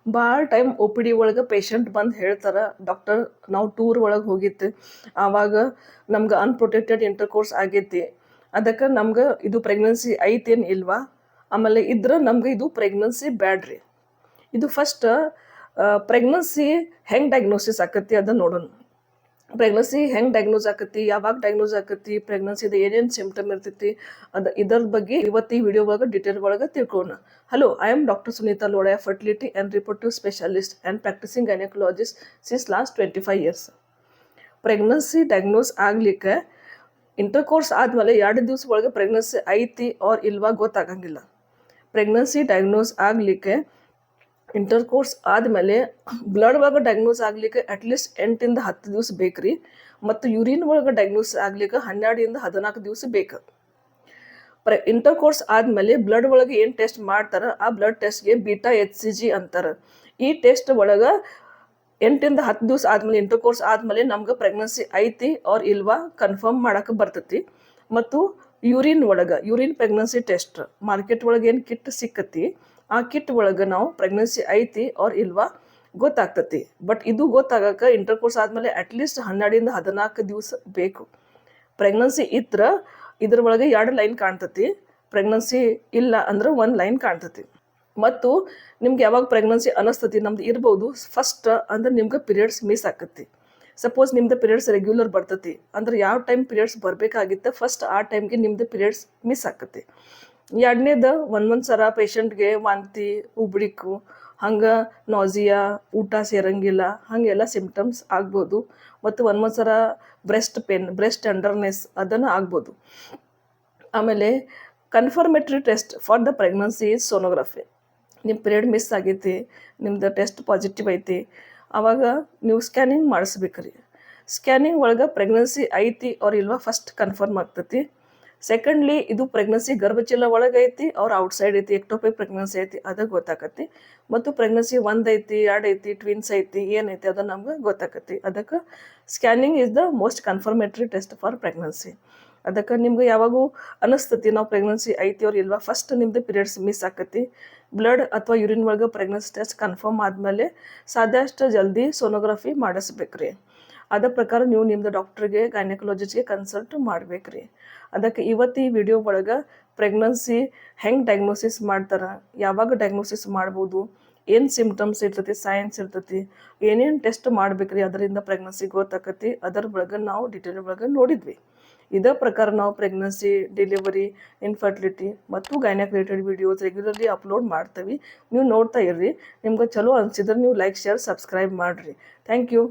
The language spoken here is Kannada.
ಭಾಳ ಟೈಮ್ ಒ ಪಿ ಡಿ ಒಳಗೆ ಪೇಷಂಟ್ ಬಂದು ಹೇಳ್ತಾರೆ, ಡಾಕ್ಟರ್ ನಾವು ಟೂರ್ ಒಳಗೆ ಹೋಗಿತ್ತು, ಆವಾಗ ನಮ್ಗೆ ಅನ್ಪ್ರೊಟೆಕ್ಟೆಡ್ ಇಂಟರ್ಕೋರ್ಸ್ ಆಗೈತಿ, ಅದಕ್ಕೆ ನಮ್ಗೆ ಇದು ಪ್ರೆಗ್ನೆನ್ಸಿ ಐತೇನು ಇಲ್ವಾ, ಆಮೇಲೆ ಇದ್ರೆ ನಮ್ಗೆ ಇದು ಪ್ರೆಗ್ನೆನ್ಸಿ ಬ್ಯಾಡ್ರಿ. ಇದು ಫಸ್ಟ್ ಪ್ರೆಗ್ನೆನ್ಸಿ ಹೆಂಗೆ ಡಯಾಗ್ನೋಸಿಸ್ ಆಕತಿ ಅದನ್ನು ನೋಡೋಣ. ಪ್ರೆಗ್ನೆನ್ಸಿ ಹೆಂಗೆ ಡಯಾಗ್ನೋಸ್ ಆಕತಿ, ಯಾವಾಗ ಡಯಾಗ್ನೋಸ್ ಆಕತಿ, ಪ್ರೆಗ್ನೆನ್ಸಿದು ಏನೇನು ಸಿಂಪ್ಟಮ್ ಇರ್ತೈತಿ, ಇದರ ಬಗ್ಗೆ ಇವತ್ತು ಈ ವಿಡಿಯೋ ಒಳಗೆ ಡೀಟೇಲ್ ಒಳಗೆ ತಿಳ್ಕೊಳ್ಳೋಣ. Hello, I am doctor Sunita Lodhya, fertility and reproductive specialist and practising gynaecologist since last 25 years. Pregnancy diagnose ಆಗ್ಲಿಕ್ಕೆ ಇಂಟರ್ಕೋರ್ಸ್ ಆದಮೇಲೆ 2 ದಿವಸ ಒಳಗೆ ಪ್ರೆಗ್ನೆನ್ಸಿ ಐತಿ ಆರ್ ಇಲ್ವಾ ಗೊತ್ತಾಗಂಗಿಲ್ಲ. ಪ್ರೆಗ್ನೆನ್ಸಿ ಡಯಾಗ್ನೋಸ್ ಆಗಲಿಕ್ಕೆ ಇಂಟರ್ಕೋರ್ಸ್ ಆದಮೇಲೆ ಬ್ಲಡ್ ಒಳಗೆ ಡಯಾಗ್ನೋಸ್ ಆಗಲಿಕ್ಕೆ ಅಟ್ಲೀಸ್ಟ್ 8 to 10 ದಿವಸ ಬೇಕು ರೀ, ಮತ್ತು ಯೂರಿನ್ ಒಳಗೆ ಡಯಾಗ್ನೋಸ್ ಆಗ್ಲಿಕ್ಕೆ 12 to 14 ದಿವಸ ಬೇಕು. ಇಂಟರ್ಕೋರ್ಸ್ ಆದಮೇಲೆ ಬ್ಲಡ್ ಒಳಗೆ ಏನು ಟೆಸ್ಟ್ ಮಾಡ್ತಾರೆ ಆ ಬ್ಲಡ್ ಟೆಸ್ಟ್ಗೆ ಬೀಟಾ HCG ಅಂತಾರೆ. ಈ ಟೆಸ್ಟ್ ಒಳಗೆ 8 to 10 ದಿವಸ ಆದಮೇಲೆ ಇಂಟರ್ಕೋರ್ಸ್ ಆದಮೇಲೆ ನಮ್ಗೆ ಪ್ರೆಗ್ನೆನ್ಸಿ ಐತಿ ಆರ್ ಇಲ್ವಾ ಕನ್ಫರ್ಮ್ ಮಾಡೋಕೆ ಬರ್ತೈತಿ. ಮತ್ತು ಯೂರಿನ್ ಪ್ರೆಗ್ನೆನ್ಸಿ ಟೆಸ್ಟ್ ಮಾರ್ಕೆಟ್ ಒಳಗೆ ಏನು ಕಿಟ್ ಸಿಕ್ಕತಿ, ಆ ಕಿಟ್ ಒಳಗೆ ನಾವು ಪ್ರೆಗ್ನೆನ್ಸಿ ಐತಿ ಆರ್ ಇಲ್ವಾ ಗೊತ್ತಾಗ್ತತಿ. ಬಟ್ ಇದು ಗೊತ್ತಾಗಕ್ಕೆ ಇಂಟರ್ಕೋರ್ಸ್ ಆದಮೇಲೆ ಅಟ್ಲೀಸ್ಟ್ 12 to 14 ದಿವಸ ಬೇಕು. ಪ್ರೆಗ್ನೆನ್ಸಿ ಇದ್ರೆ ಇದ್ರ ಒಳಗೆ 2 ಲೈನ್ ಕಾಣ್ತತಿ, ಪ್ರೆಗ್ನೆನ್ಸಿ ಇಲ್ಲ ಅಂದ್ರೆ 1 ಲೈನ್ ಕಾಣ್ತತಿ. ಮತ್ತು ನಿಮ್ಗೆ ಯಾವಾಗ ಪ್ರೆಗ್ನೆನ್ಸಿ ಅನ್ನಿಸ್ತತಿ ನಮ್ದು ಇರ್ಬೋದು, ಫಸ್ಟ್ ಅಂದ್ರೆ ನಿಮ್ಗೆ ಪೀರಿಯಡ್ಸ್ ಮಿಸ್ ಆಕತಿ. ಸಪೋಸ್ ನಿಮ್ದು ಪೀರಿಯಡ್ಸ್ ರೆಗ್ಯುಲರ್ ಬರ್ತತಿ ಅಂದ್ರೆ ಯಾವ ಟೈಮ್ ಪೀರಿಯಡ್ಸ್ ಬರಬೇಕಾಗಿತ್ತು ಫಸ್ಟ್ ಆ ಟೈಮ್ಗೆ ನಿಮ್ದು ಪೀರಿಯಡ್ಸ್ ಮಿಸ್ ಆಕತಿ. ಎರಡನೇದು ಒಂದೊಂದು ಸಲ ಪೇಷಂಟ್ಗೆ ವಾಂತಿ, ಉಬ್ಳಿಕು, ಹಂಗೆ ನಾಸಿಯಾ, ಊಟ ಸೇರಂಗಿಲ್ಲ, ಹಾಗೆಲ್ಲ ಸಿಂಪ್ಟಮ್ಸ್ ಆಗ್ಬೋದು. ಮತ್ತು ಒಂದೊಂದು ಸಲ ಬ್ರೆಸ್ಟ್ ಪೇನ್, ಬ್ರೆಸ್ಟ್ ಟೆಂಡರ್ನೆಸ್ ಅದನ್ನು ಆಗ್ಬೋದು. ಆಮೇಲೆ confirmatory test for the pregnancy is sonography. ನಿಮ್ಮ ಪೀರಿಯಡ್ ಮಿಸ್ ಆಗೈತಿ, ನಿಮ್ದು ಟೆಸ್ಟ್ ಪಾಸಿಟಿವ್ ಐತಿ, ಆವಾಗ ನೀವು ಸ್ಕ್ಯಾನಿಂಗ್ ಮಾಡಿಸ್ಬೇಕ್ರಿ. ಸ್ಕ್ಯಾನಿಂಗ್ ಒಳಗೆ ಪ್ರೆಗ್ನೆನ್ಸಿ ಐತಿ ಅವ್ರು ಇಲ್ವಾ ಫಸ್ಟ್ ಕನ್ಫರ್ಮ್ ಆಗ್ತತಿ. ಸೆಕೆಂಡ್ಲಿ ಇದು ಪ್ರೆಗ್ನೆನ್ಸಿ ಗರ್ಭಚೀಲ ಒಳಗೆ ಐತಿ ಅವ್ರ ಔಟ್ಸೈಡ್ ಐತಿ, ಎಕ್ಟೋಪಿಕ್ ಪ್ರೆಗ್ನೆನ್ಸಿ ಐತಿ ಅದು ಗೊತ್ತಾಕತಿ. ಮತ್ತು ಪ್ರೆಗ್ನೆನ್ಸಿ 1 ಐತಿ, 2 ಐತಿ, ಟ್ವಿನ್ಸ್ ಐತಿ, ಏನೈತಿ ಅದು ನಮ್ಗೆ ಗೊತ್ತಾಕತಿ. ಅದಕ್ಕೆ scanning is the most confirmatory test for pregnancy. ಅದಕ್ಕೆ ನಿಮ್ಗೆ ಯಾವಾಗೂ ಅನ್ನಿಸ್ತತಿ ನಾವು ಪ್ರೆಗ್ನೆನ್ಸಿ ಐತಿ ಅವ್ರು ಇಲ್ವಾ ಫಸ್ಟ್ ನಿಮ್ದು ಪೀರಿಯಡ್ಸ್ ಮಿಸ್ ಆಕತಿ. ಬ್ಲಡ್ ಅಥವಾ ಯೂರಿನ್ ಒಳಗೆ ಪ್ರೆಗ್ನೆನ್ಸಿ ಟೆಸ್ಟ್ ಕನ್ಫರ್ಮ್ ಆದಮೇಲೆ ಸಾಧ್ಯಷ್ಟು ಜಲ್ದಿ ಸೋನೋಗ್ರಫಿ ಮಾಡಿಸ್ಬೇಕ್ರಿ. ಅದ ಪ್ರಕಾರ ನೀವು ನಿಮ್ಮದು ಡಾಕ್ಟ್ರಿಗೆ ಗೈನಕಾಲಜಿಸ್ಟ್ಗೆ ಕನ್ಸಲ್ಟ್ ಮಾಡ್ಬೇಕ್ರಿ. ಅದಕ್ಕೆ ಇವತ್ತು ಈ ವಿಡಿಯೋ ಒಳಗೆ ಪ್ರೆಗ್ನೆನ್ಸಿ ಹೆಂಗೆ ಡಯಾಗ್ನೋಸಿಸ್ ಮಾಡ್ತಾರೆ, ಯಾವಾಗ ಡಯಾಗ್ನೋಸಿಸ್ ಮಾಡ್ಬೋದು, ಏನು ಸಿಂಪ್ಟಮ್ಸ್ ಇರ್ತೈತಿ, ಸೈನ್ಸ್ ಇರ್ತೈತಿ, ಏನೇನು ಟೆಸ್ಟ್ ಮಾಡ್ಬೇಕ್ರಿ, ಅದರಿಂದ ಪ್ರೆಗ್ನೆನ್ಸಿ ಗೊತ್ತಾಕತಿ, ಅದರ ಒಳಗೆ ನಾವು ಡೀಟೇಲ್ ಒಳಗೆ ನೋಡಿದ್ವಿ. ಇದೇ ಪ್ರಕಾರ ನಾವು ಪ್ರೆಗ್ನೆನ್ಸಿ, ಡೆಲಿವರಿ, ಇನ್ಫರ್ಟಿಲಿಟಿ ಮತ್ತು gynaec related videos regularly upload ಮಾಡ್ತೀವಿ. ನೀವು ನೋಡ್ತಾ ಇರ್ರಿ. ನಿಮ್ಗೆ ಚಲೋ ಅನಿಸಿದ್ರೆ ನೀವು ಲೈಕ್, ಶೇರ್, ಸಬ್ಸ್ಕ್ರೈಬ್ ಮಾಡಿರಿ. Thank you.